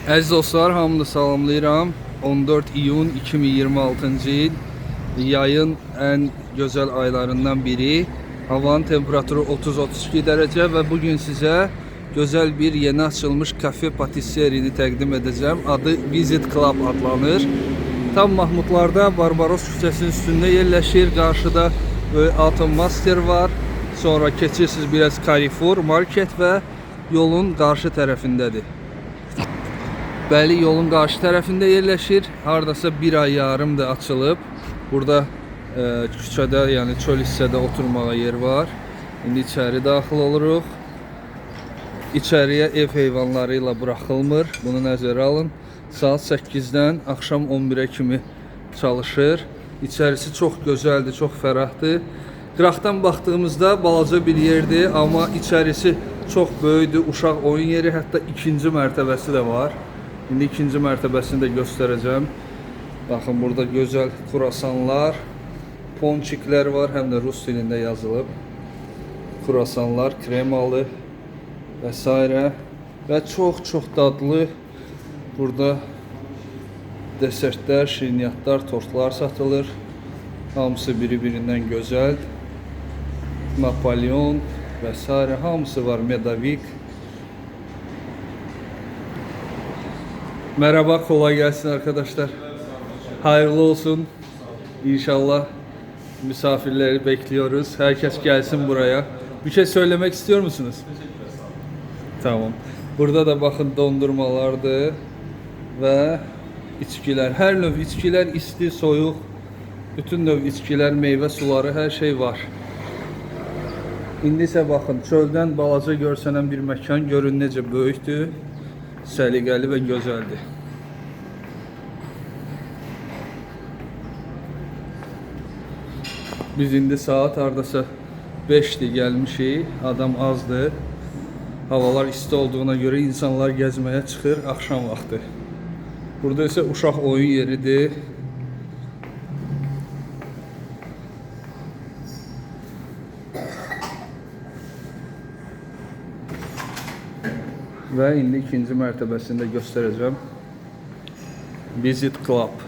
Əziz dostlar, hamını salamlayıram. 14 iyun 2026-cı il yayın ən gözəl aylarından biri. Havanın temperaturu 30-32 dərəcə və bugün sizə gözəl bir yeni açılmış kafe patisserini təqdim edəcəm. Adı Visit Club adlanır. Tam Mahmudlarda Barbaros küçəsinin üstündə yerləşir. Qarşıda Atom Master var. Sonra keçirsiniz biraz Carrefour Market və yolun qarşı tərəfindədir. Bəli, yolun qarşı tərəfində yerləşir. Hardasa bir ay yarımdır açılıb. Burada küçədə, yəni çöl hissədə oturmağa yer var. İndi içəri daxil oluruq. İçəriyə ev heyvanları ilə buraxılmır. Bunu nəzərə alın. Saat 8-dən axşam 11-ə kimi çalışır. İçərisi çox gözəldir, çox fərahdır. Qıraqdan baxdığımızda balaca bir yerdir, amma içərisi çox böyükdür. Uşaq oyun yeri, hətta ikinci mərtəbəsi də var. İndi ikinci mərtəbəsini də göstərəcəm. Baxın, burada gözəl kruasanlar, ponçiklər var, həm də rus dilində yazılıb. Kruasanlar, kremalı və s. Və çox dadlı burada desertlər, şirniyyatlar, tortlar satılır. Hamısı biri-birindən gözəl. Napolyon və s. hamısı var, medavik. Merhaba, kolay gelsin arkadaşlar. Hayırlı olsun. İnşallah misafirleri bekliyoruz. Herkes gelsin buraya. Bir şey söylemek istiyor musunuz? Tamam. Burada da bakın dondurmalardı ve içkiler. Her növ içkiler, isti, soyuq, bütün növ içkiler, meyve suları, her şey var. İndi isə baxın, çöldən balaca görsənən bir məkan, görün necə böyükdür. Səliqəli və gözəldir. Biz indi saat hardasa 5'dir gəlmişik. Adam azdır. Havalar isti olduğuna görə insanlar gəzməyə çıxır axşam vaxtı. Burada isə uşaq oyun yeridir. Və indi ikinci mərtəbəsində göstərəcəm. Visit Club.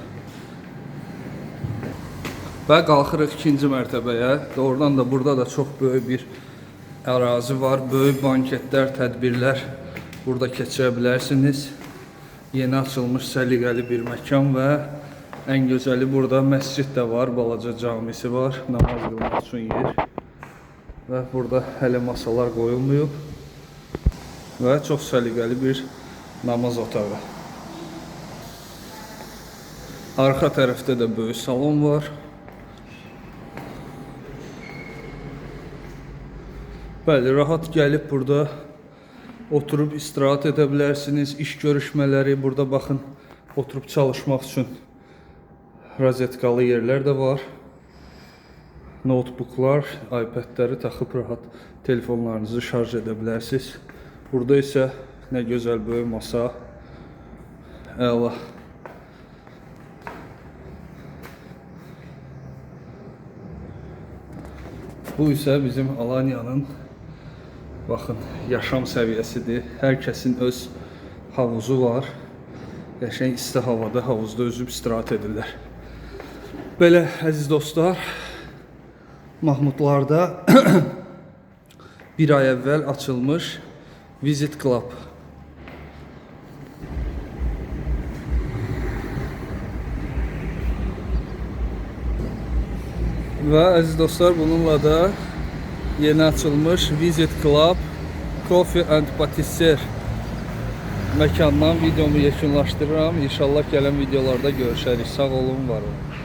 Və qalxırıq ikinci mərtəbəyə. Doğrudan da burada da çox böyük bir ərazi var. Böyük banketlər, tədbirlər burada keçirə bilərsiniz. Yeni açılmış səliqəli bir məkan və ən gözəli burada məscid də var. Balaca camisi var. Namaz qılmaq üçün yer. Və burada hələ masalar qoyulmayıb. Və çox səliqəli bir namaz otağı. Arxa tərəfdə də böyük salon var. Bəli, rahat gəlib burada oturub istirahət edə bilərsiniz. İş görüşmələri, burada baxın, oturub çalışmaq üçün rozetkalı yerlər də var. Notebooklar, iPadləri taxıb rahat telefonlarınızı şarj edə bilərsiniz. Burada isə nə gözəl böyük masa. Əla. Bu isə bizim Alanya'nın baxın yaşam səviyyəsidir. Hər kəsin öz havuzu var. Qəşəng isti havada havuzda üzüb istirahət edirlər. Belə əziz dostlar, Mahmudlarda bir ay əvvəl açılmış Visit Club. Və əziz dostlar, bununla da yeni açılmış Visit Club Coffee and Patisserie məkandan videomu yekunlaşdırıram. İnşallah gələn videolarda görüşərik. Sağ olun, var olun.